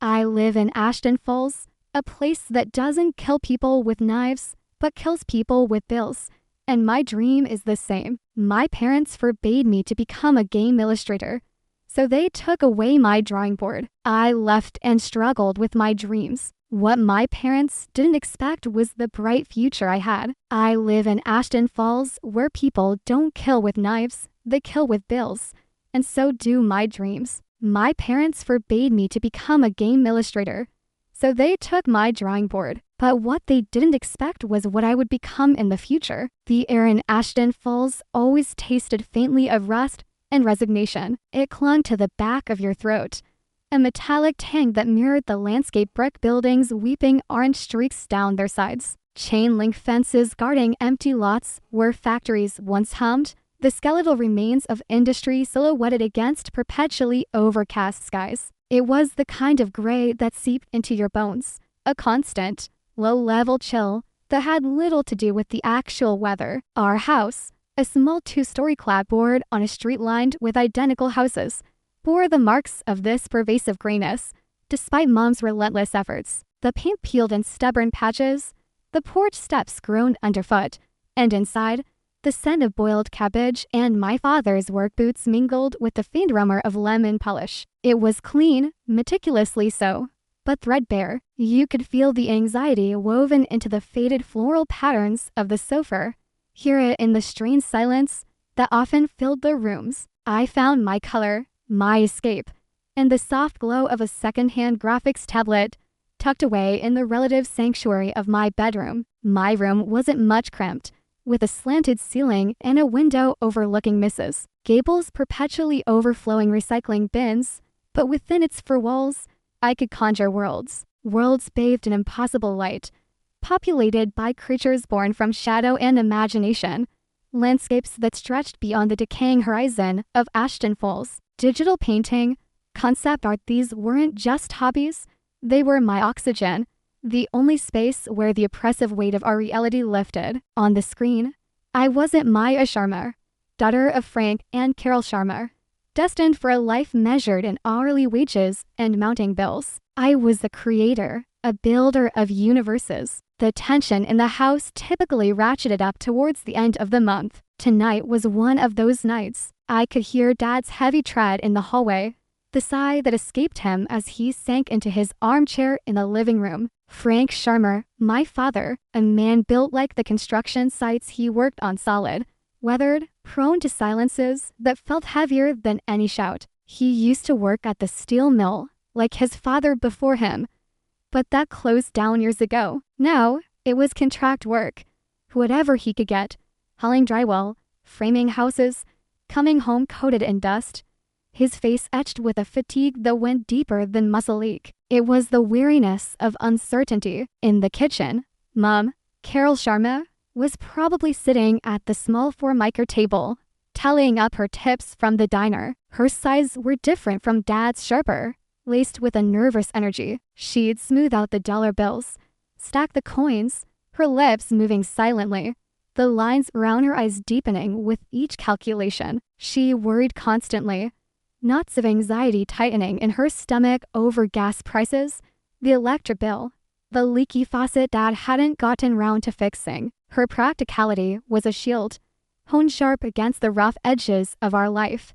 I live in Ashton Falls, a place that doesn't kill people with knives, but kills people with bills. And my dream is the same. My parents forbade me to become a game illustrator, so they took away my drawing board. I left and struggled with my dreams. What my parents didn't expect was the bright future I had. I live in Ashton Falls, where people don't kill with knives, they kill with bills. And so do my dreams. My parents forbade me to become a game illustrator, so they took my drawing board. But what they didn't expect was what I would become in the future. The air in Ashton Falls always tasted faintly of rust and resignation. It clung to the back of your throat, a metallic tang that mirrored the landscape brick buildings weeping orange streaks down their sides. Chain link fences guarding empty lots where factories once hummed, the skeletal remains of industry silhouetted against perpetually overcast skies. It was the kind of gray that seeped into your bones, a constant, low-level chill that had little to do with the actual weather. Our house, a small two-story clapboard on a street lined with identical houses, bore the marks of this pervasive grayness, despite Mom's relentless efforts. The paint peeled in stubborn patches, the porch steps groaned underfoot, and inside, the scent of boiled cabbage and my father's work boots mingled with the faint aroma of lemon polish. It was clean, meticulously so, but threadbare. You could feel the anxiety woven into the faded floral patterns of the sofa, hear it in the strained silence that often filled the rooms. I found my color, my escape, in the soft glow of a second-hand graphics tablet tucked away in the relative sanctuary of my bedroom. My room wasn't much cramped, with a slanted ceiling and a window overlooking Mrs. Gable's perpetually overflowing recycling bins, but within its four walls, I could conjure worlds bathed in impossible light, populated by creatures born from shadow and imagination, landscapes that stretched beyond the decaying horizon of Ashton Falls. Digital painting, concept art, these weren't just hobbies, they were my oxygen, the only space where the oppressive weight of our reality lifted. On the screen, I wasn't Maya Sharma, daughter of Frank and Carol Sharma, destined for a life measured in hourly wages and mounting bills. I was the creator, a builder of universes. The tension in the house typically ratcheted up towards the end of the month. Tonight was one of those nights. I could hear Dad's heavy tread in the hallway, the sigh that escaped him as he sank into his armchair in the living room. Frank Sharma, my father, a man built like the construction sites he worked on, solid, weathered, prone to silences that felt heavier than any shout. He used to work at the steel mill, like his father before him, but that closed down years ago. Now, it was contract work, whatever he could get, hauling drywall, framing houses, coming home coated in dust, his face etched with a fatigue that went deeper than muscle ache. It was the weariness of uncertainty. In the kitchen, Mom, Carol Sharma, was probably sitting at the small formica table, tallying up her tips from the diner. Her sighs were different from Dad's, sharper, laced with a nervous energy. She'd smooth out the dollar bills, stack the coins, her lips moving silently, the lines around her eyes deepening with each calculation. She worried constantly, knots of anxiety tightening in her stomach over gas prices, the electric bill, the leaky faucet Dad hadn't gotten round to fixing. Her practicality was a shield, honed sharp against the rough edges of our life,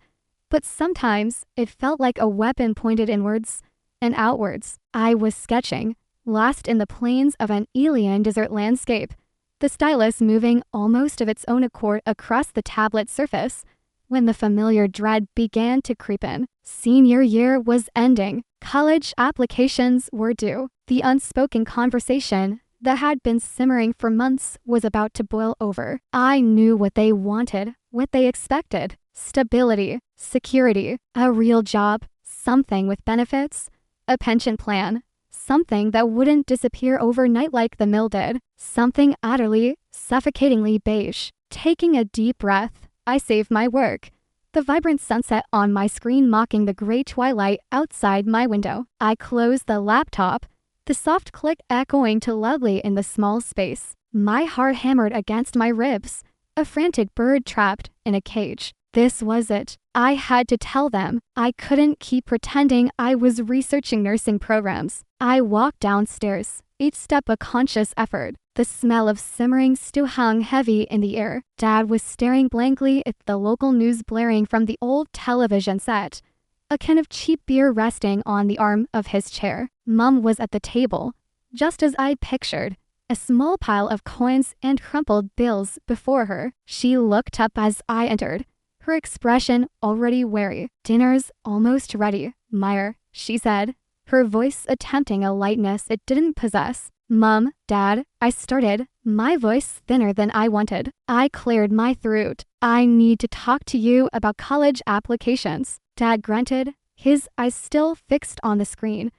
but sometimes it felt like a weapon pointed inwards and outwards. I was sketching, lost in the plains of an alien desert landscape, the stylus moving almost of its own accord across the tablet surface, when the familiar dread began to creep in. Senior year was ending. College applications were due. The unspoken conversation that had been simmering for months was about to boil over. I knew what they wanted, what they expected. Stability, security, a real job, something with benefits, a pension plan, something that wouldn't disappear overnight like the mill did, something utterly, suffocatingly beige. Taking a deep breath, I saved my work, the vibrant sunset on my screen mocking the gray twilight outside my window. I closed the laptop, the soft click echoing too loudly in the small space. My heart hammered against my ribs, a frantic bird trapped in a cage. This was it. I had to tell them. I couldn't keep pretending I was researching nursing programs. I walked downstairs, each step a conscious effort. The smell of simmering stew hung heavy in the air. Dad was staring blankly at the local news blaring from the old television set, a can of cheap beer resting on the arm of his chair. Mom was at the table, just as I'd pictured, a small pile of coins and crumpled bills before her. She looked up as I entered, her expression already wary. "Dinner's almost ready, Meyer," she said, her voice attempting a lightness it didn't possess. "Mom, Dad," I started, my voice thinner than I wanted. I cleared my throat. "I need to talk to you about college applications." Dad grunted, his eyes still fixed on the screen,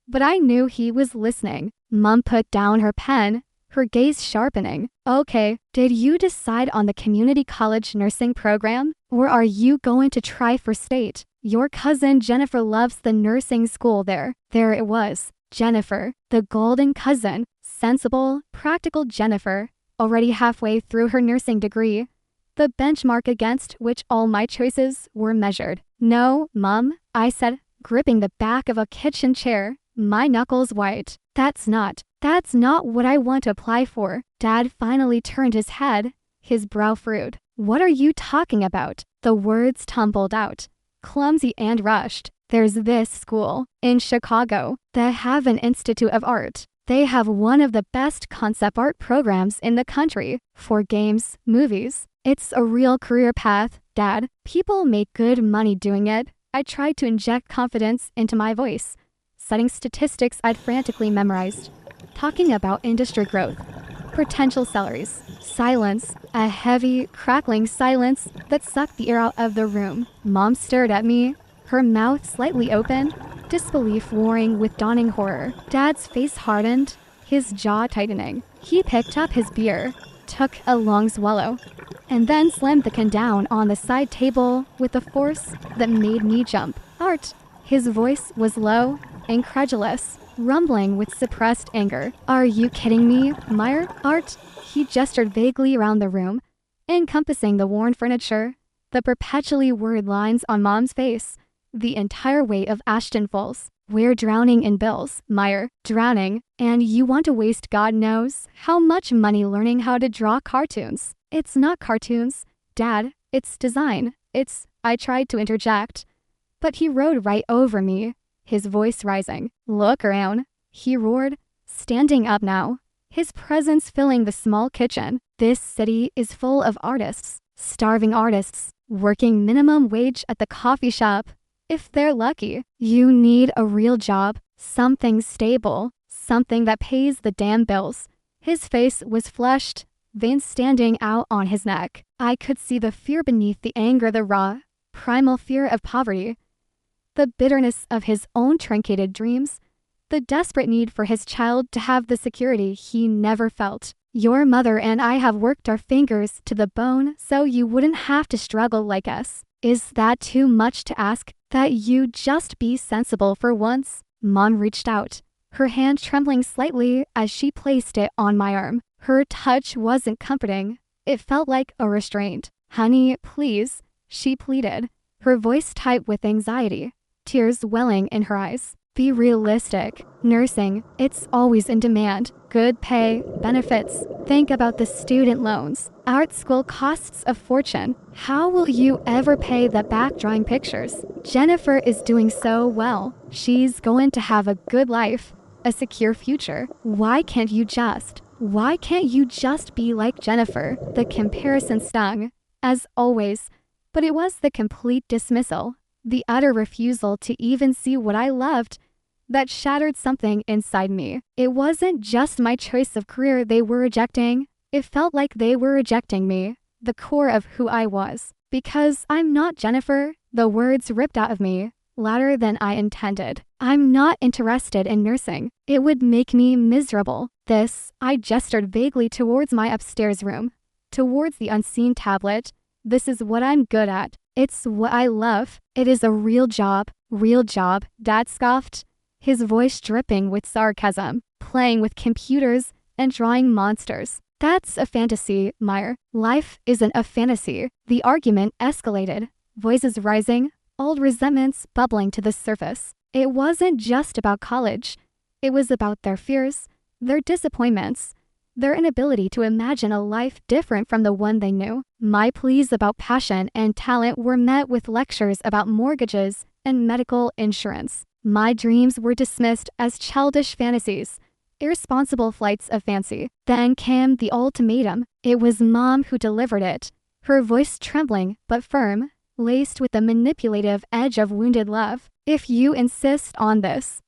but I knew he was listening. Mom put down her pen, her gaze sharpening. "Okay, did you decide on the community college nursing program? Or are you going to try for state? Your cousin Jennifer loves the nursing school there." There it was. Jennifer, the golden cousin, sensible, practical Jennifer, already halfway through her nursing degree, the benchmark against which all my choices were measured. "No, Mom," I said, gripping the back of a kitchen chair, my knuckles white. That's not what I want to apply for." Dad finally turned his head, his brow furrowed. "What are you talking about?" The words tumbled out, clumsy and rushed. "There's this school in Chicago. They have an Institute of Art. They have one of the best concept art programs in the country for games, movies. It's a real career path, Dad. People make good money doing it." I tried to inject confidence into my voice, citing statistics I'd frantically memorized, talking about industry growth, potential salaries. Silence, a heavy, crackling silence that sucked the air out of the room. Mom stared at me, her mouth slightly open, disbelief warring with dawning horror. Dad's face hardened, his jaw tightening. He picked up his beer, took a long swallow, and then slammed the can down on the side table with a force that made me jump. "Art." His voice was low, incredulous, rumbling with suppressed anger. "Are you kidding me, Meyer? Art?" He gestured vaguely around the room, encompassing the worn furniture, the perpetually worried lines on Mom's face, the entire weight of Ashton Falls. "We're drowning in bills, Meyer, drowning, and you want to waste God knows how much money learning how to draw cartoons." "It's not cartoons, Dad. It's design. I tried to interject, but he rode right over me, his voice rising. "Look around," he roared, standing up now, his presence filling the small kitchen. "This city is full of artists, starving artists, working minimum wage at the coffee shop, if they're lucky. You need a real job, something stable, something that pays the damn bills." His face was flushed, veins standing out on his neck. I could see the fear beneath the anger, the raw, primal fear of poverty, the bitterness of his own truncated dreams, the desperate need for his child to have the security he never felt. "Your mother and I have worked our fingers to the bone so you wouldn't have to struggle like us. Is that too much to ask? That you just be sensible for once?" Mom reached out, her hand trembling slightly as she placed it on my arm. Her touch wasn't comforting. It felt like a restraint. "Honey, please," she pleaded, her voice tight with anxiety, tears welling in her eyes. "Be realistic. Nursing, it's always in demand. Good pay, benefits. Think about the student loans. Art school costs a fortune. How will you ever pay the back drawing pictures? Jennifer is doing so well. She's going to have a good life, a secure future. Why can't you just be like Jennifer?" The comparison stung, as always, but it was the complete dismissal, the utter refusal to even see what I loved, that shattered something inside me. It wasn't just my choice of career they were rejecting. It felt like they were rejecting me, the core of who I was. "Because I'm not Jennifer," the words ripped out of me, louder than I intended. "I'm not interested in nursing. It would make me miserable. I gestured vaguely towards my upstairs room, towards the unseen tablet. "This is what I'm good at. It's what I love. It is a real job, Dad scoffed, his voice dripping with sarcasm. "Playing with computers and drawing monsters. That's a fantasy, Meyer. Life isn't a fantasy. The argument escalated, voices rising, old resentments bubbling to the surface. It wasn't just about college. It was about their fears, their disappointments, their inability to imagine a life different from the one they knew. My pleas about passion and talent were met with lectures about mortgages and medical insurance. My dreams were dismissed as childish fantasies, irresponsible flights of fancy. Then came the ultimatum. It was Mom who delivered it, her voice trembling but firm, laced with the manipulative edge of wounded love. If you insist on this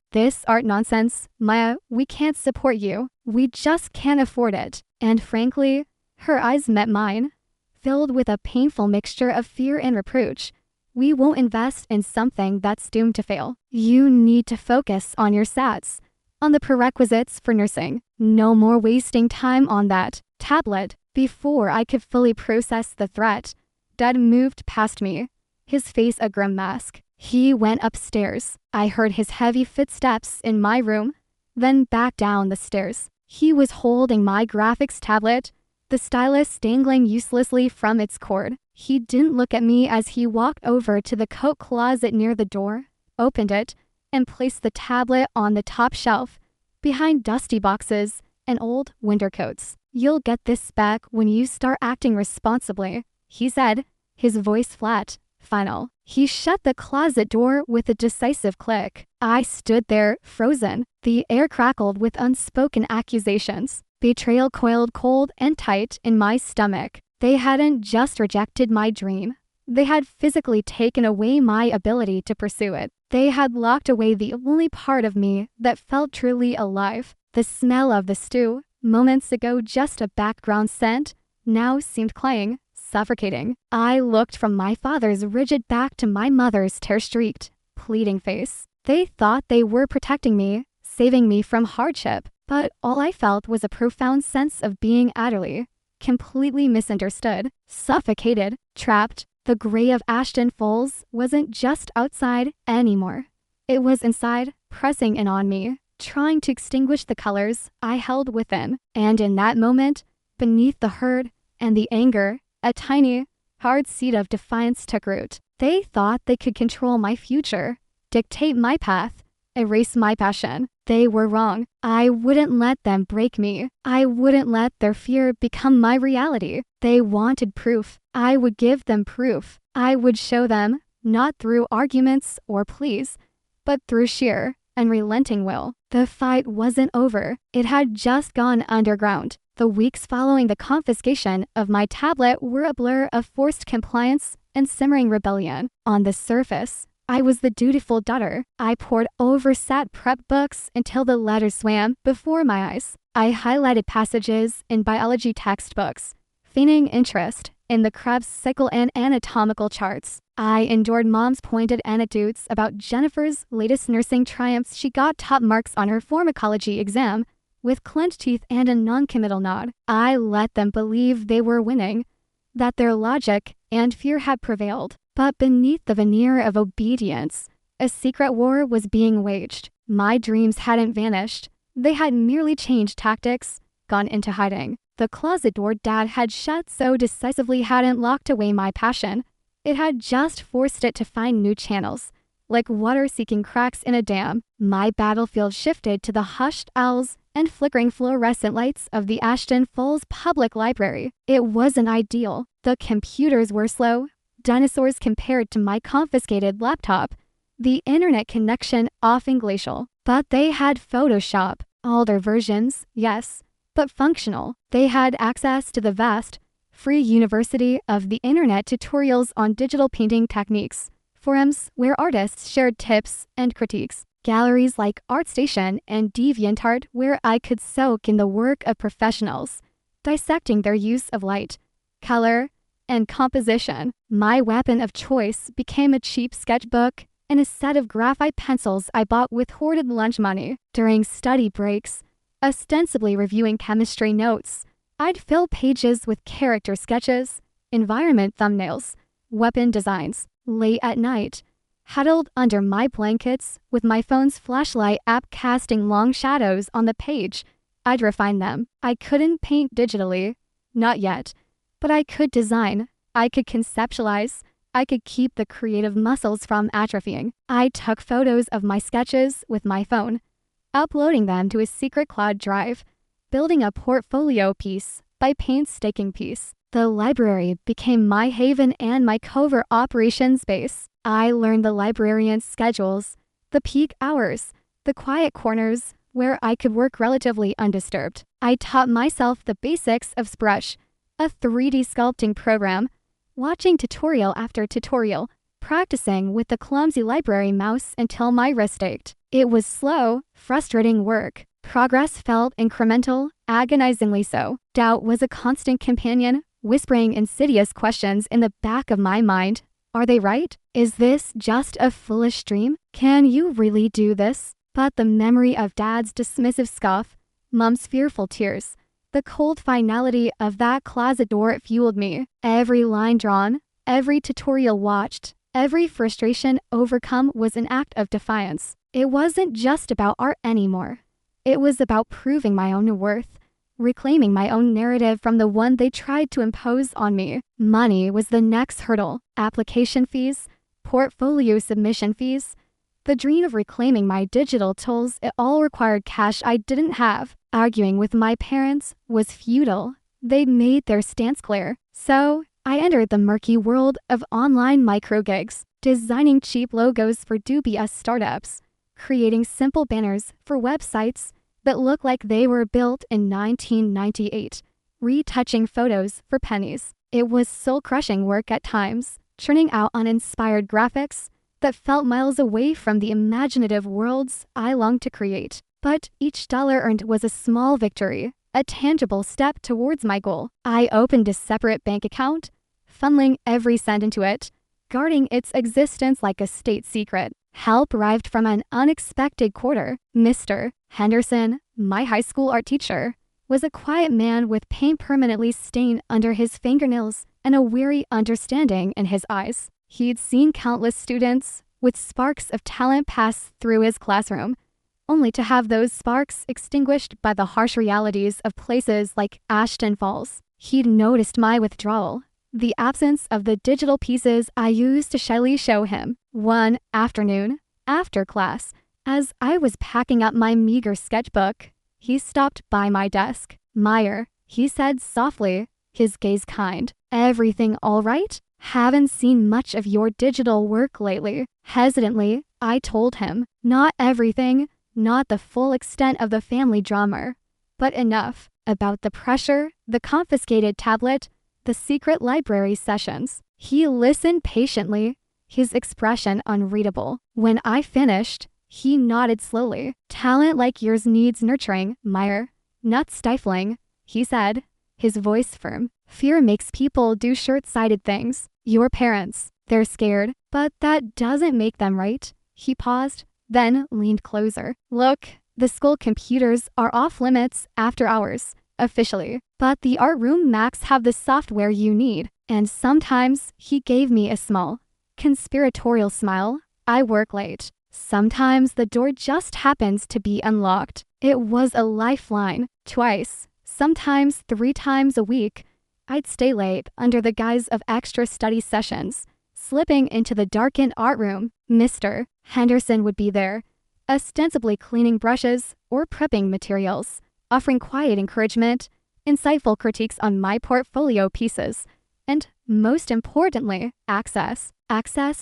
art nonsense, Maya, we can't support you. We just can't afford it. And frankly, her eyes met mine, filled with a painful mixture of fear and reproach. We won't invest in something that's doomed to fail. You need to focus on your SATs, on the prerequisites for nursing. No more wasting time on that tablet. Before I could fully process the threat, Dad moved past me, his face a grim mask. He went upstairs. I heard his heavy footsteps in my room, then back down the stairs. He was holding my graphics tablet, the stylus dangling uselessly from its cord. He didn't look at me as he walked over to the coat closet near the door, opened it, and placed the tablet on the top shelf, behind dusty boxes and old winter coats. You'll get this back when you start acting responsibly, he said, his voice flat, final. He shut the closet door with a decisive click. I stood there, frozen. The air crackled with unspoken accusations. Betrayal coiled cold and tight in my stomach. They hadn't just rejected my dream. They had physically taken away my ability to pursue it. They had locked away the only part of me that felt truly alive. The smell of the stew, moments ago just a background scent, now seemed claying, suffocating. I looked from my father's rigid back to my mother's tear-streaked, pleading face. They thought they were protecting me, saving me from hardship, but all I felt was a profound sense of being utterly, completely misunderstood, suffocated, trapped. The gray of Ashton Falls wasn't just outside anymore. It was inside, pressing in on me, trying to extinguish the colors I held within. And in that moment, beneath the hurt and the anger, a tiny, hard seed of defiance took root. They thought they could control my future, dictate my path, erase my passion. They were wrong. I wouldn't let them break me. I wouldn't let their fear become my reality. They wanted proof. I would give them proof. I would show them, not through arguments or pleas, but through sheer, unrelenting will. The fight wasn't over. It had just gone underground. The weeks following the confiscation of my tablet were a blur of forced compliance and simmering rebellion. On the surface, I was the dutiful daughter. I pored over SAT prep books until the letters swam before my eyes. I highlighted passages in biology textbooks, feigning interest in the Krebs cycle and anatomical charts. I endured Mom's pointed anecdotes about Jennifer's latest nursing triumphs. She got top marks on her pharmacology exam, with clenched teeth and a non-committal nod. I let them believe they were winning, that their logic and fear had prevailed. But beneath the veneer of obedience, a secret war was being waged. My dreams hadn't vanished. They had merely changed tactics, gone into hiding. The closet door Dad had shut so decisively hadn't locked away my passion. It had just forced it to find new channels, like water seeking cracks in a dam. My battlefield shifted to the hushed owls and flickering fluorescent lights of the Ashton Falls Public Library. It wasn't ideal. The computers were slow, dinosaurs compared to my confiscated laptop, the internet connection often glacial. But they had Photoshop, older versions, yes, but functional. They had access to the vast, free university of the internet, tutorials on digital painting techniques, forums where artists shared tips and critiques, galleries like ArtStation and DeviantArt where I could soak in the work of professionals, dissecting their use of light, color, and composition. My weapon of choice became a cheap sketchbook and a set of graphite pencils I bought with hoarded lunch money. During study breaks, ostensibly reviewing chemistry notes, I'd fill pages with character sketches, environment thumbnails, weapon designs. Late at night, huddled under my blankets with my phone's flashlight app casting long shadows on the page, I'd refine them. I couldn't paint digitally. Not yet. But I could design. I could conceptualize. I could keep the creative muscles from atrophying. I took photos of my sketches with my phone, uploading them to a secret cloud drive, building a portfolio piece by painstaking piece. The library became my haven and my covert operations base. I learned the librarian's schedules, the peak hours, the quiet corners where I could work relatively undisturbed. I taught myself the basics of Brush, a 3D sculpting program, watching tutorial after tutorial, practicing with the clumsy library mouse until my wrist ached. It was slow, frustrating work. Progress felt incremental, agonizingly so. Doubt was a constant companion, whispering insidious questions in the back of my mind. Are they right? Is this just a foolish dream? Can you really do this? But the memory of Dad's dismissive scoff, Mom's fearful tears, the cold finality of that closet door fueled me. Every line drawn, every tutorial watched, every frustration overcome was an act of defiance. It wasn't just about art anymore. It was about proving my own worth, reclaiming my own narrative from the one they tried to impose on me. Money was the next hurdle. Application fees, portfolio submission fees. The dream of reclaiming my digital tools, it all required cash I didn't have. Arguing with my parents was futile. They made their stance clear. So I entered the murky world of online micro gigs, designing cheap logos for dubious startups, creating simple banners for websites that looked like they were built in 1998, retouching photos for pennies. It was soul-crushing work at times, churning out uninspired graphics that felt miles away from the imaginative worlds I longed to create. But each dollar earned was a small victory, a tangible step towards my goal. I opened a separate bank account, funneling every cent into it, guarding its existence like a state secret. Help arrived from an unexpected quarter. Mr. Henderson, my high school art teacher, was a quiet man with paint permanently stained under his fingernails and a weary understanding in his eyes. He'd seen countless students with sparks of talent pass through his classroom, only to have those sparks extinguished by the harsh realities of places like Ashton Falls. He'd noticed my withdrawal, the absence of the digital pieces I used to shyly show him. One afternoon, after class, as I was packing up my meager sketchbook, he stopped by my desk. "Meyer," he said softly, his gaze kind. "Everything all right? Haven't seen much of your digital work lately." Hesitantly, I told him, not everything, not the full extent of the family drama, but enough about the pressure, the confiscated tablet, the secret library sessions. He listened patiently, his expression unreadable. When I finished, he nodded slowly. "Talent like yours needs nurturing, Meyer, not stifling," he said, his voice firm. "Fear makes people do short-sighted things. Your parents, they're scared, but that doesn't make them right." He paused, then leaned closer. "Look, the school computers are off limits after hours, officially, but the art room Macs have the software you need." And sometimes he gave me a small, conspiratorial smile. "I work late. Sometimes the door just happens to be unlocked." It was a lifeline. Twice, sometimes 3 times a week, I'd stay late under the guise of extra study sessions, slipping into the darkened art room. Mr. Henderson would be there, ostensibly cleaning brushes or prepping materials, offering quiet encouragement, insightful critiques on my portfolio pieces, and, most importantly, access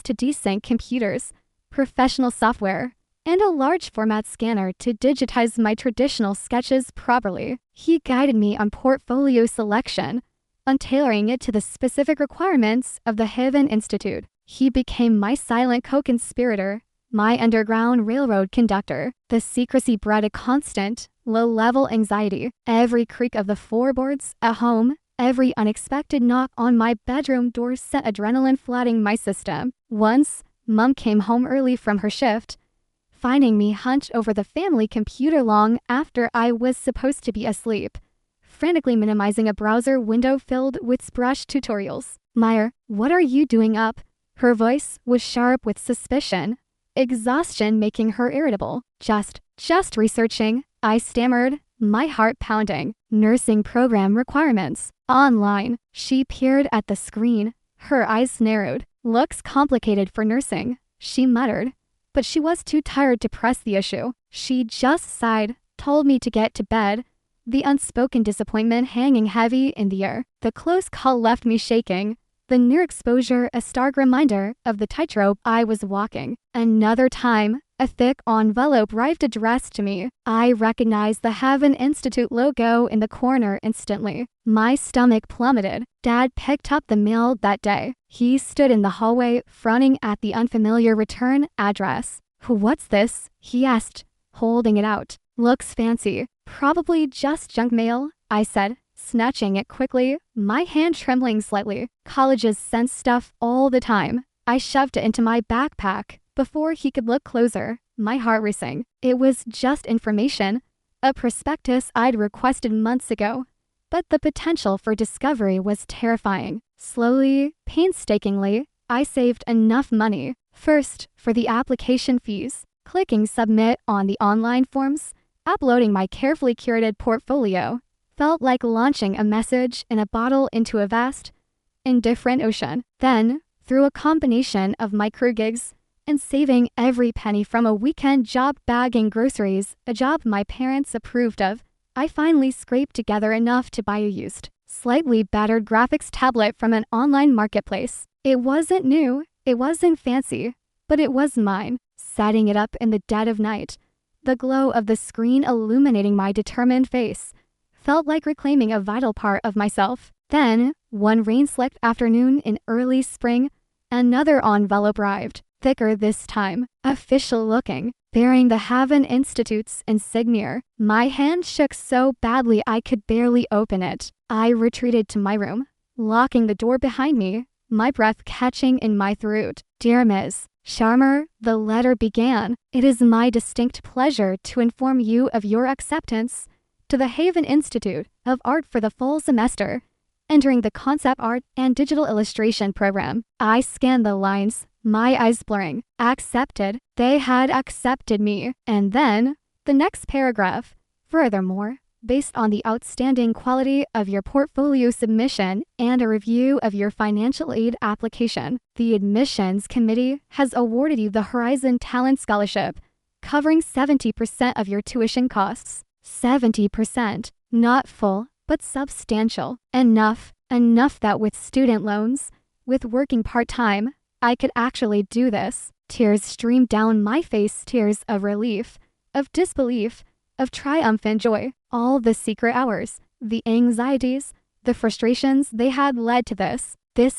to decent computers, professional software, and a large format scanner to digitize my traditional sketches properly. He guided me on portfolio selection, on tailoring it to the specific requirements of the Haven Institute. He became my silent co-conspirator, my underground railroad conductor. The secrecy bred a constant, low-level anxiety. Every creak of the floorboards at home, every unexpected knock on my bedroom door sent adrenaline flooding my system. Once, Mom came home early from her shift, finding me hunched over the family computer long after I was supposed to be asleep, frantically minimizing a browser window filled with brush tutorials. "Meyer, what are you doing up?" Her voice was sharp with suspicion, exhaustion making her irritable. Just researching," I stammered, my heart pounding. Nursing program requirements. Online. She peered at the screen. Her eyes narrowed. Looks complicated for nursing, she muttered. But she was too tired to press the issue. She just sighed, told me to get to bed, the unspoken disappointment hanging heavy in the air. The close call left me shaking. The near exposure a stark reminder of the tightrope I was walking. Another time, a thick envelope arrived addressed to me. I recognized the Heaven Institute logo in the corner instantly. My stomach plummeted. Dad picked up the mail that day. He stood in the hallway, frowning at the unfamiliar return address. "What's this?" he asked, holding it out. "Looks fancy. Probably just junk mail," I said, snatching it quickly, my hand trembling slightly. Colleges send stuff all the time. I shoved it into my backpack. Before he could look closer, my heart racing. It was just information, a prospectus I'd requested months ago. But the potential for discovery was terrifying. Slowly, painstakingly, I saved enough money. First, for the application fees, clicking submit on the online forms, uploading my carefully curated portfolio, felt like launching a message in a bottle into a vast, indifferent ocean. Then, through a combination of micro gigs and saving every penny from a weekend job bagging groceries, a job my parents approved of, I finally scraped together enough to buy a used, slightly battered graphics tablet from an online marketplace. It wasn't new, it wasn't fancy, but it was mine. Setting it up in the dead of night, the glow of the screen illuminating my determined face, felt like reclaiming a vital part of myself. Then, one rain-slicked afternoon in early spring, another envelope arrived, thicker this time, official-looking, bearing the Heaven Institute's insignia. My hand shook so badly I could barely open it. I retreated to my room, locking the door behind me, my breath catching in my throat. "Dear Ms. Sharma," the letter began, "it is my distinct pleasure to inform you of your acceptance to the Haven Institute of Art for the fall semester, entering the concept art and digital illustration program." I scanned the lines, my eyes blurring. Accepted. They had accepted me. And then, the next paragraph. "Furthermore, based on the outstanding quality of your portfolio submission and a review of your financial aid application, the admissions committee has awarded you the Horizon Talent Scholarship, covering 70% of your tuition costs." 70%. Not full, but substantial. Enough that with student loans, with working part-time, I could actually do this. Tears streamed down my face, tears of relief, of disbelief, of triumphant joy. All the secret hours, the anxieties, the frustrations, they had led to this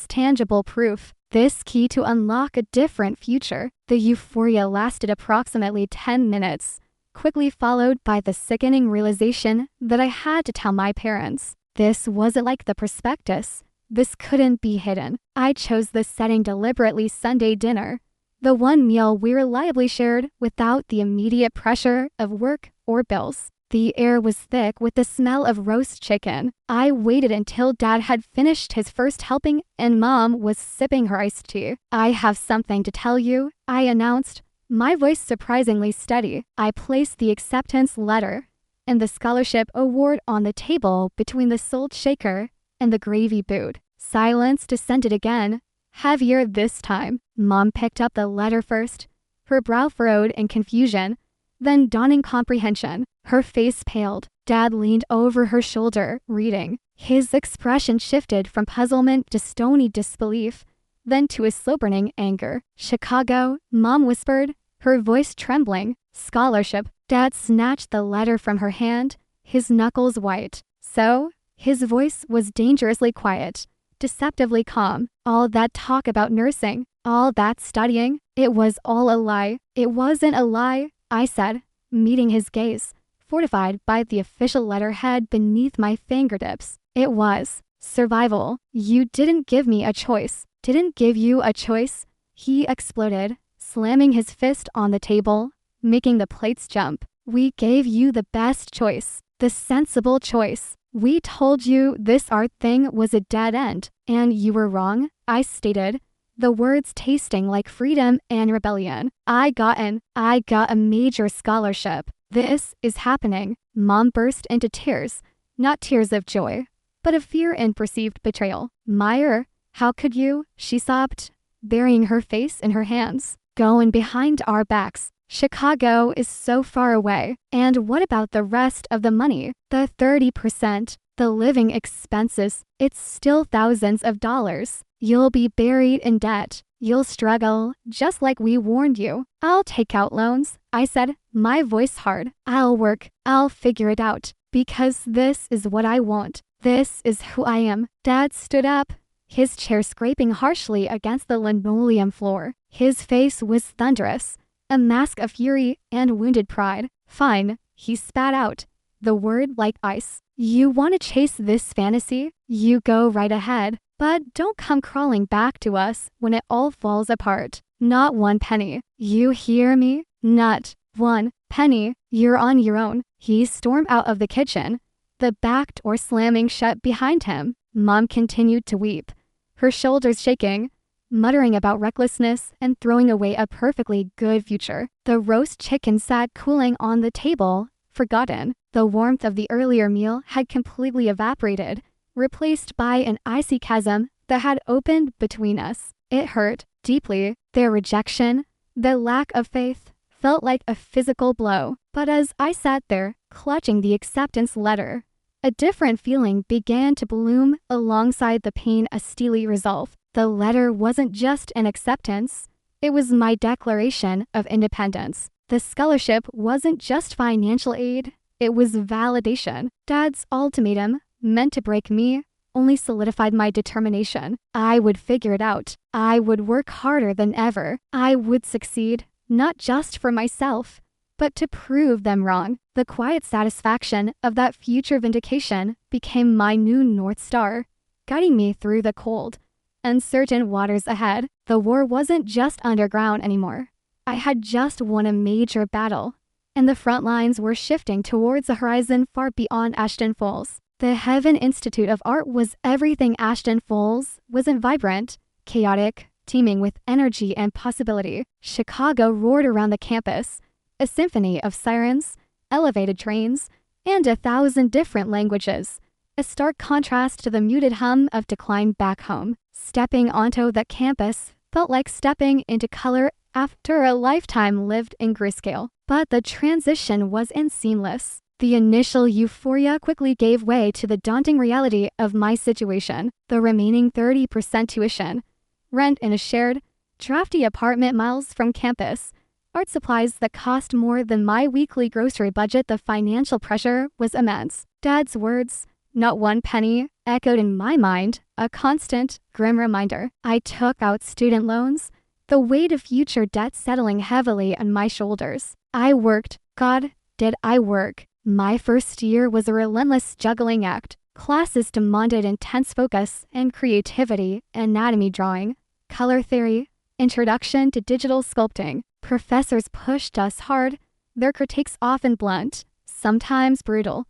tangible proof, this key to unlock a different future. The euphoria lasted approximately 10 minutes, quickly followed by the sickening realization that I had to tell my parents. This wasn't like the prospectus. This couldn't be hidden. I chose this setting deliberately: Sunday dinner, the one meal we reliably shared without the immediate pressure of work or bills. The air was thick with the smell of roast chicken. I waited until Dad had finished his first helping and Mom was sipping her iced tea. "I have something to tell you," I announced, my voice surprisingly steady. I placed the acceptance letter and the scholarship award on the table between the salt shaker and the gravy boot. Silence descended again, heavier this time. Mom picked up the letter first, her brow furrowed in confusion, then dawning comprehension. Her face paled. Dad leaned over her shoulder, reading. His expression shifted from puzzlement to stony disbelief, then to a slow-burning anger. "Chicago," Mom whispered, her voice trembling. "Scholarship." Dad snatched the letter from her hand, his knuckles white. "So?" His voice was dangerously quiet, deceptively calm. "All that talk about nursing, all that studying, it was all a lie." "It wasn't a lie," I said, meeting his gaze, fortified by the official letterhead beneath my fingertips. "It was survival. You didn't give me a choice." "Didn't give you a choice?" he exploded, slamming his fist on the table, making the plates jump. "We gave you the best choice, the sensible choice. We told you this art thing was a dead end, and you were wrong," I stated, the words tasting like freedom and rebellion. I got a major scholarship. This is happening. Mom burst into tears, not tears of joy, but of fear and perceived betrayal. Meyer, how could you? She sobbed, burying her face in her hands. Going behind our backs. Chicago is so far away. And what about the rest of the money? The 30%, the living expenses. It's still thousands of dollars. You'll be buried in debt. You'll struggle, just like we warned you. I'll take out loans, I said, my voice hard. I'll work. I'll figure it out. Because this is what I want. This is who I am. Dad stood up, his chair scraping harshly against the linoleum floor. His face was thunderous, a mask of fury and wounded pride. Fine, he spat out, the word like ice. You want to chase this fantasy? You go right ahead. But don't come crawling back to us when it all falls apart. Not one penny. You hear me? Not one penny. You're on your own. He stormed out of the kitchen, the back door slamming shut behind him. Mom continued to weep, her shoulders shaking, muttering about recklessness and throwing away a perfectly good future. The roast chicken sat cooling on the table, forgotten. The warmth of the earlier meal had completely evaporated, replaced by an icy chasm that had opened between us. It hurt deeply. Their rejection, the lack of faith, felt like a physical blow. But as I sat there, clutching the acceptance letter, a different feeling began to bloom alongside the pain, a steely resolve. The letter wasn't just an acceptance, it was my declaration of independence. The scholarship wasn't just financial aid, it was validation. Dad's ultimatum, meant to break me, only solidified my determination. I would figure it out. I would work harder than ever. I would succeed, not just for myself, but to prove them wrong. The quiet satisfaction of that future vindication became my new North Star, guiding me through the cold, uncertain waters ahead. The war wasn't just underground anymore. I had just won a major battle, and the front lines were shifting towards a horizon far beyond Ashton Falls. The Heaven Institute of Art was everything Ashton Falls wasn't. Vibrant, chaotic, teeming with energy and possibility. Chicago roared around the campus, a symphony of sirens, elevated trains, and 1,000 different languages. A stark contrast to the muted hum of decline back home. Stepping onto that campus felt like stepping into color after a lifetime lived in grayscale. But the transition wasn't seamless. The initial euphoria quickly gave way to the daunting reality of my situation. The remaining 30% tuition, rent in a shared, drafty apartment miles from campus, art supplies that cost more than my weekly grocery budget. The financial pressure was immense. Dad's words, not one penny, echoed in my mind, a constant, grim reminder. I took out student loans, the weight of future debt settling heavily on my shoulders. I worked. God, did I work. My first year was a relentless juggling act. Classes demanded intense focus and creativity, anatomy drawing, color theory, introduction to digital sculpting. Professors pushed us hard, their critiques often blunt, sometimes brutal,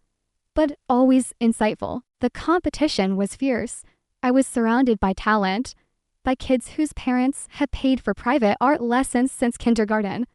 but always insightful. The competition was fierce. I was surrounded by talent, by kids whose parents had paid for private art lessons since kindergarten,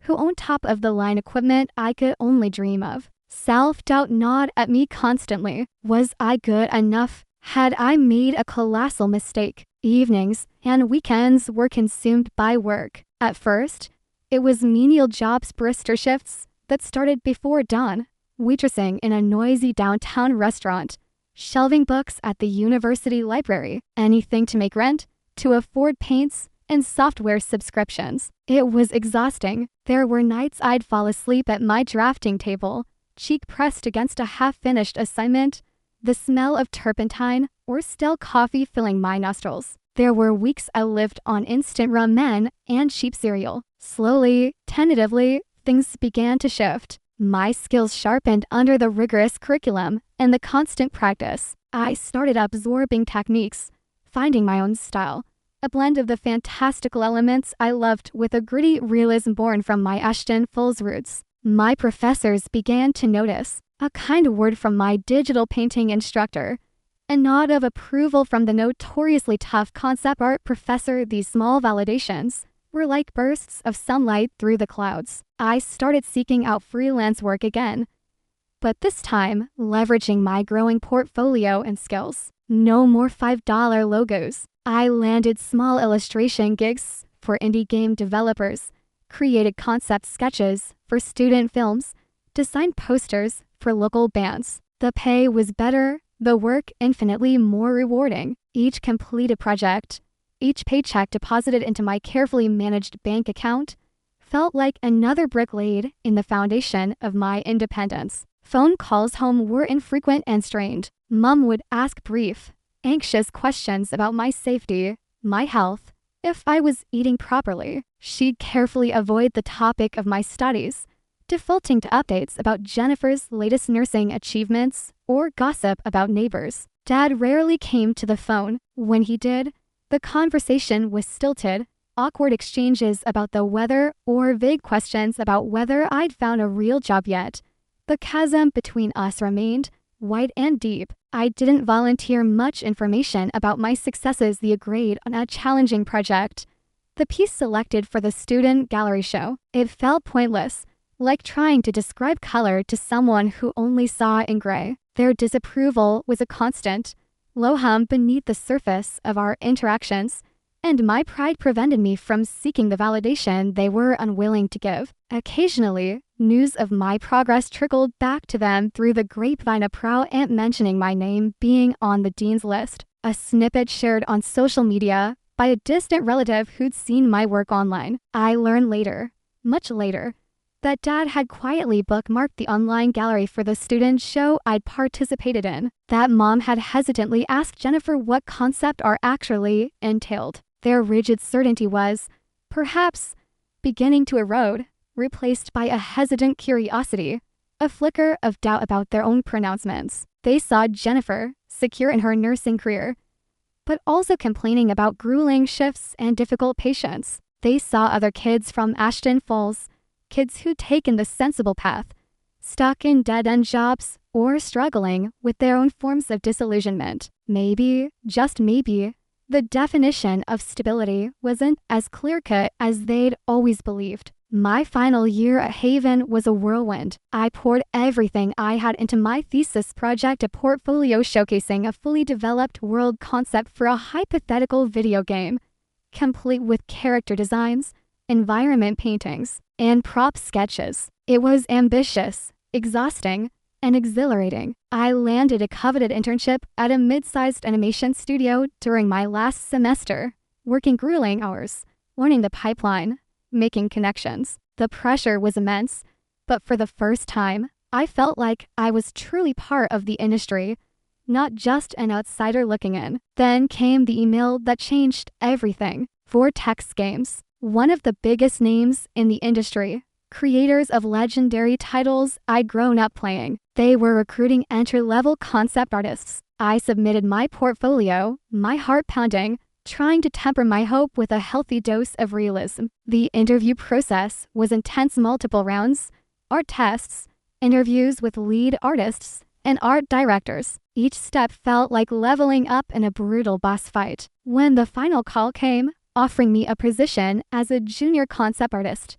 who owned top-of-the-line equipment I could only dream of. Self-doubt gnawed at me constantly. Was I good enough? Had I made a colossal mistake? Evenings and weekends were consumed by work. At first, it was menial jobs, brister shifts that started before dawn, waitressing in a noisy downtown restaurant, shelving books at the university library, anything to make rent, to afford paints and software subscriptions. It was exhausting. There were nights I'd fall asleep at my drafting table, cheek pressed against a half-finished assignment, the smell of turpentine or stale coffee filling my nostrils. There were weeks I lived on instant ramen and cheap cereal. Slowly, tentatively, things began to shift. My skills sharpened under the rigorous curriculum and the constant practice. I started absorbing techniques, finding my own style, a blend of the fantastical elements I loved with a gritty realism born from my Ashton Falls roots. My professors began to notice, a kind word from my digital painting instructor, a nod of approval from the notoriously tough concept art professor. These small validations, were like bursts of sunlight through the clouds. I started seeking out freelance work again, but this time leveraging my growing portfolio and skills. No more $5 logos. I landed small illustration gigs for indie game developers, created concept sketches for student films, designed posters for local bands. The pay was better, the work infinitely more rewarding. Each completed project, each paycheck deposited into my carefully managed bank account, felt like another brick laid in the foundation of my independence. Phone calls home were infrequent and strained. Mom would ask brief, anxious questions about my safety, my health, if I was eating properly. She'd carefully avoid the topic of my studies, defaulting to updates about Jennifer's latest nursing achievements or gossip about neighbors. Dad rarely came to the phone. When he did, the conversation was stilted, awkward exchanges about the weather or vague questions about whether I'd found a real job yet. The chasm between us remained wide and deep. I didn't volunteer much information about my successes the grade on a challenging project. The piece selected for the student gallery show. It felt pointless, like trying to describe color to someone who only saw in gray. Their disapproval was a constant, low hum beneath the surface of our interactions, and my pride prevented me from seeking the validation they were unwilling to give. Occasionally, news of my progress trickled back to them through the grapevine, a proud aunt mentioning my name being on the dean's list, a snippet shared on social media by a distant relative who'd seen my work online. I learned later, much later, that Dad had quietly bookmarked the online gallery for the student show I'd participated in, that Mom had hesitantly asked Jennifer what concept art actually entailed. Their rigid certainty was, perhaps, beginning to erode, replaced by a hesitant curiosity, a flicker of doubt about their own pronouncements. They saw Jennifer, secure in her nursing career, but also complaining about grueling shifts and difficult patients. They saw other kids from Ashton Falls, kids who'd taken the sensible path, stuck in dead-end jobs or struggling with their own forms of disillusionment. Maybe, just maybe, the definition of stability wasn't as clear-cut as they'd always believed. My final year at Haven was a whirlwind. I poured everything I had into my thesis project, a portfolio showcasing a fully developed world concept for a hypothetical video game, complete with character designs, environment paintings, and prop sketches. It was ambitious, exhausting, and exhilarating. I landed a coveted internship at a mid-sized animation studio during my last semester, working grueling hours, learning the pipeline, making connections. The pressure was immense, but for the first time, I felt like I was truly part of the industry, not just an outsider looking in. Then came the email that changed everything. Vortex Games, one of the biggest names in the industry, creators of legendary titles I'd grown up playing. They were recruiting entry-level concept artists. I submitted my portfolio, my heart pounding, trying to temper my hope with a healthy dose of realism. The interview process was intense, multiple rounds, art tests, interviews with lead artists, and art directors. Each step felt like leveling up in a brutal boss fight. When the final call came, offering me a position as a junior concept artist,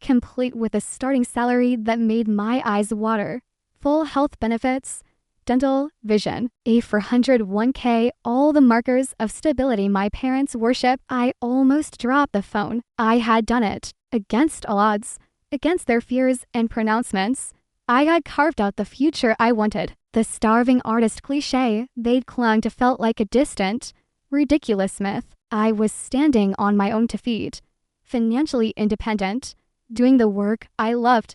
complete with a starting salary that made my eyes water, full health benefits, dental, vision, a 401k, all the markers of stability my parents worship, I almost dropped the phone. I had done it. Against all odds, against their fears and pronouncements, I had carved out the future I wanted. The starving artist cliche they'd clung to felt like a distant, ridiculous myth. I was standing on my own 2 feet, financially independent, doing the work I loved,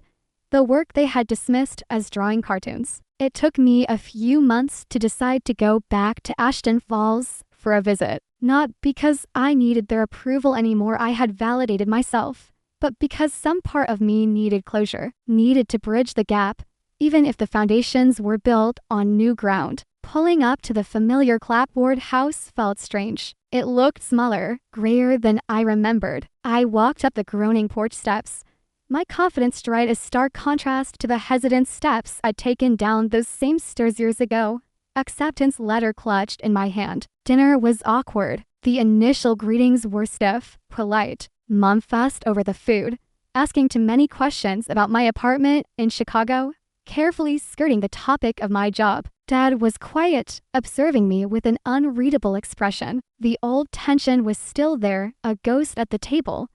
the work they had dismissed as drawing cartoons. It took me a few months to decide to go back to Ashton Falls for a visit, not because I needed their approval anymore. I had validated myself, but because some part of me needed closure, needed to bridge the gap, even if the foundations were built on new ground. Pulling up to the familiar clapboard house felt strange. It looked smaller, grayer than I remembered. I walked up the groaning porch steps, my confidence stride a stark contrast to the hesitant steps I'd taken down those same stairs years ago. Acceptance letter clutched in my hand. Dinner was awkward. The initial greetings were stiff, polite. Mom fussed over the food, asking too many questions about my apartment in Chicago, carefully skirting the topic of my job. Dad was quiet, observing me with an unreadable expression. The old tension was still there, a ghost at the table,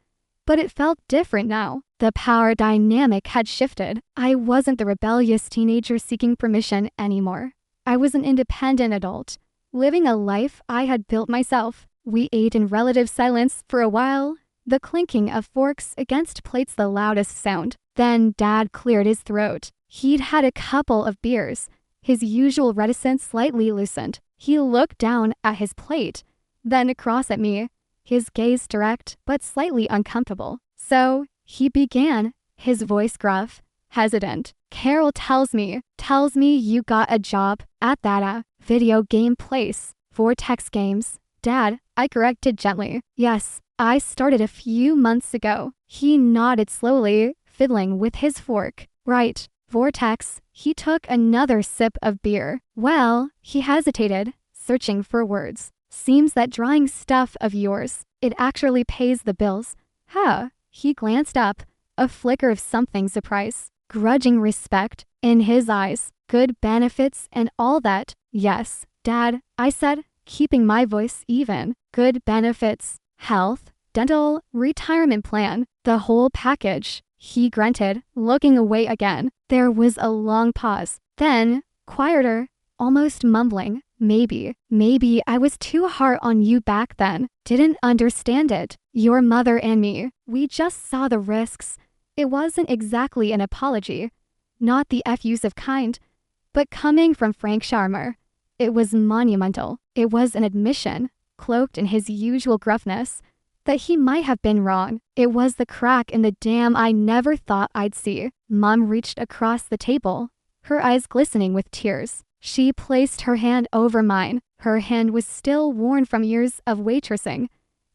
but it felt different now. The power dynamic had shifted. I wasn't the rebellious teenager seeking permission anymore. I was an independent adult, living a life I had built myself. We ate in relative silence for a while, the clinking of forks against plates the loudest sound. Then Dad cleared his throat. He'd had a couple of beers. His usual reticence slightly loosened. He looked down at his plate, then across at me, his gaze direct but slightly uncomfortable. So he began, his voice gruff, hesitant. Carol tells me you got a job at that video game place, Vortex Games. Dad, I corrected gently. Yes, I started a few months ago. He nodded slowly, fiddling with his fork. Right, Vortex. He took another sip of beer. Well, he hesitated, searching for words. Seems that drawing stuff of yours, it actually pays the bills. Huh? He glanced up, a flicker of something surprise, grudging respect in his eyes. Good benefits and all that. Yes, Dad, I said, keeping my voice even. Good benefits, health, dental, retirement plan, the whole package. He grunted, looking away again. There was a long pause. Then, quieter, almost mumbling, maybe I was too hard on you back then. Didn't understand it. Your mother and me, we just saw the risks. It wasn't exactly an apology, not the effusive kind, but coming from Frank Sharma, it was monumental. It was an admission, cloaked in his usual gruffness, that he might have been wrong. It was the crack in the dam I never thought I'd see. Mom reached across the table, her eyes glistening with tears. She placed her hand over mine. Her hand was still worn from years of waitressing,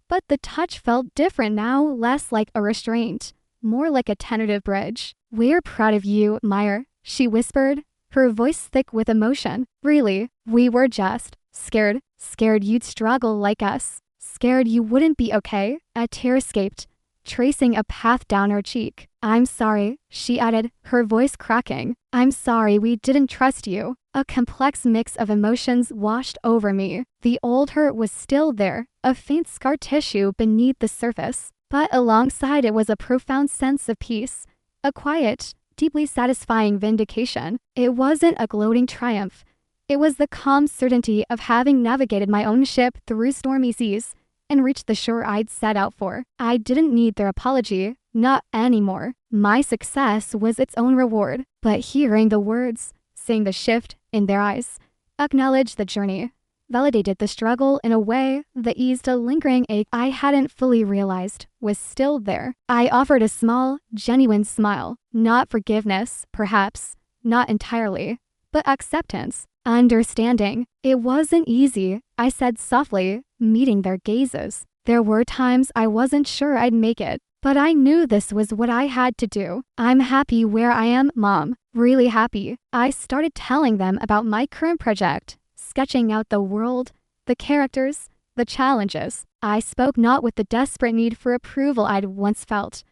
but the touch felt different now, less like a restraint, more like a tentative bridge. We're proud of you, Meyer, she whispered, her voice thick with emotion. Really, we were just scared you'd struggle like us. Scared you wouldn't be okay. A tear escaped, tracing a path down her cheek. I'm sorry, she added, her voice cracking. I'm sorry we didn't trust you. A complex mix of emotions washed over me. The old hurt was still there, a faint scar tissue beneath the surface. But alongside it was a profound sense of peace, a quiet, deeply satisfying vindication. It wasn't a gloating triumph. It was the calm certainty of having navigated my own ship through stormy seas and reached the shore I'd set out for. I didn't need their apology, not anymore. My success was its own reward. But hearing the words, seeing the shift in their eyes, acknowledged the journey, validated the struggle in a way that eased a lingering ache I hadn't fully realized was still there. I offered a small, genuine smile. Not forgiveness, perhaps, not entirely, but acceptance, understanding. It wasn't easy, I said softly, meeting their gazes. There were times I wasn't sure I'd make it, but I knew this was what I had to do. I'm happy where I am, Mom. Really happy. I started telling them about my current project, sketching out the world, the characters, the challenges. I spoke not with the desperate need for approval I'd once felt,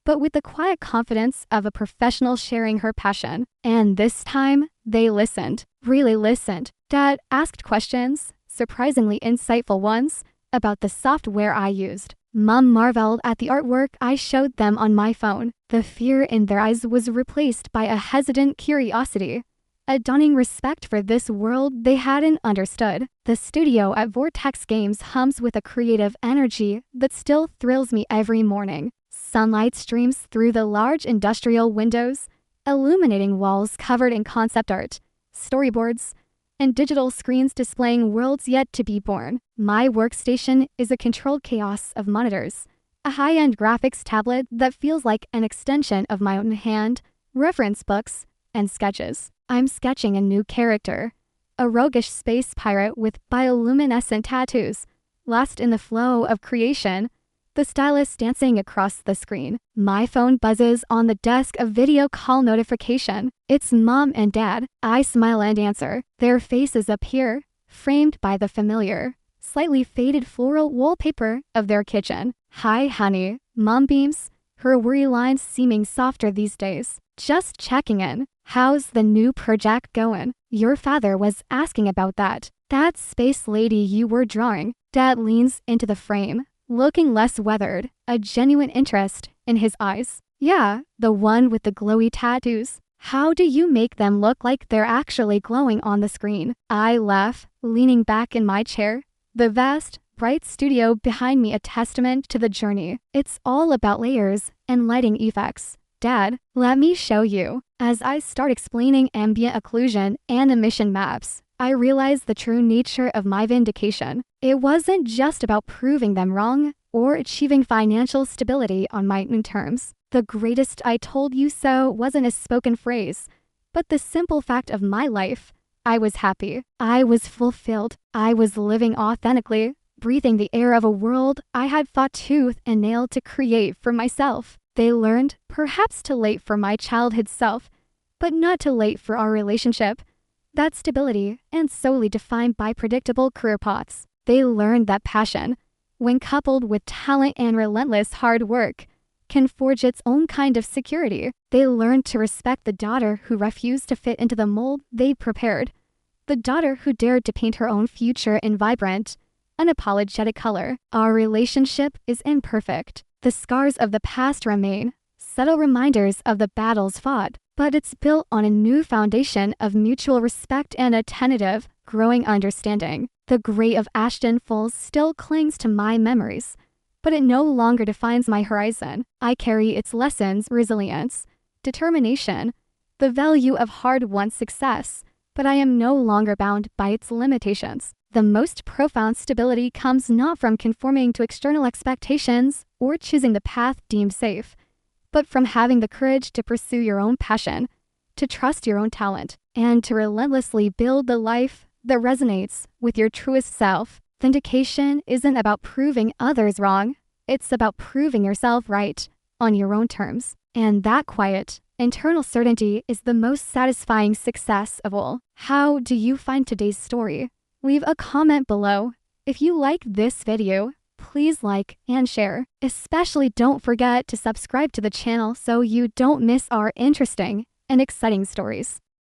but with the quiet confidence of a professional sharing her passion. And this time, they listened, really listened. Dad asked questions, surprisingly insightful ones, about the software I used. Mom marveled at the artwork I showed them on my phone. The fear in their eyes was replaced by a hesitant curiosity, a dawning respect for this world they hadn't understood. The studio at Vortex Games hums with a creative energy that still thrills me every morning. Sunlight streams through the large industrial windows, illuminating walls covered in concept art, storyboards, and digital screens displaying worlds yet to be born. My workstation is a controlled chaos of monitors, a high-end graphics tablet that feels like an extension of my own hand, reference books, and sketches. I'm sketching a new character, a roguish space pirate with bioluminescent tattoos, lost in the flow of creation, the stylus dancing across the screen. My phone buzzes on the desk, a video call notification. It's Mom and Dad. I smile and answer. Their faces appear, framed by the familiar, slightly faded floral wallpaper of their kitchen. Hi, honey. Mom beams, her worry lines seeming softer these days. Just checking in. How's the new project going? Your father was asking about that. That space lady you were drawing. Dad leans into the frame, looking less weathered, a genuine interest in his eyes. Yeah, the one with the glowy tattoos. How do you make them look like they're actually glowing on the screen? I laugh, leaning back in my chair. The vast, bright studio behind me a testament to the journey. It's all about layers and lighting effects. Dad, let me show you. As I start explaining ambient occlusion and emission maps, I realize the true nature of my vindication. It wasn't just about proving them wrong or achieving financial stability on my own terms. The greatest I told you so wasn't a spoken phrase, but the simple fact of my life. I was happy. I was fulfilled. I was living authentically, breathing the air of a world I had fought tooth and nail to create for myself. They learned, perhaps too late for my childhood self, but not too late for our relationship, that stability and solely defined by predictable career paths. They learned that passion, when coupled with talent and relentless hard work, can forge its own kind of security. They learned to respect the daughter who refused to fit into the mold they prepared, the daughter who dared to paint her own future in vibrant, unapologetic color. Our relationship is imperfect. The scars of the past remain, subtle reminders of the battles fought, but it's built on a new foundation of mutual respect and a tentative, growing understanding. The gray of Ashton Falls still clings to my memories, but it no longer defines my horizon. I carry its lessons, resilience, determination, the value of hard-won success, but I am no longer bound by its limitations. The most profound stability comes not from conforming to external expectations or choosing the path deemed safe, but from having the courage to pursue your own passion, to trust your own talent, and to relentlessly build the life that resonates with your truest self. Vindication isn't about proving others wrong. It's about proving yourself right on your own terms. And that quiet, internal certainty is the most satisfying success of all. How do you find today's story? Leave a comment below. If you like this video, please like and share. Especially don't forget to subscribe to the channel so you don't miss our interesting and exciting stories.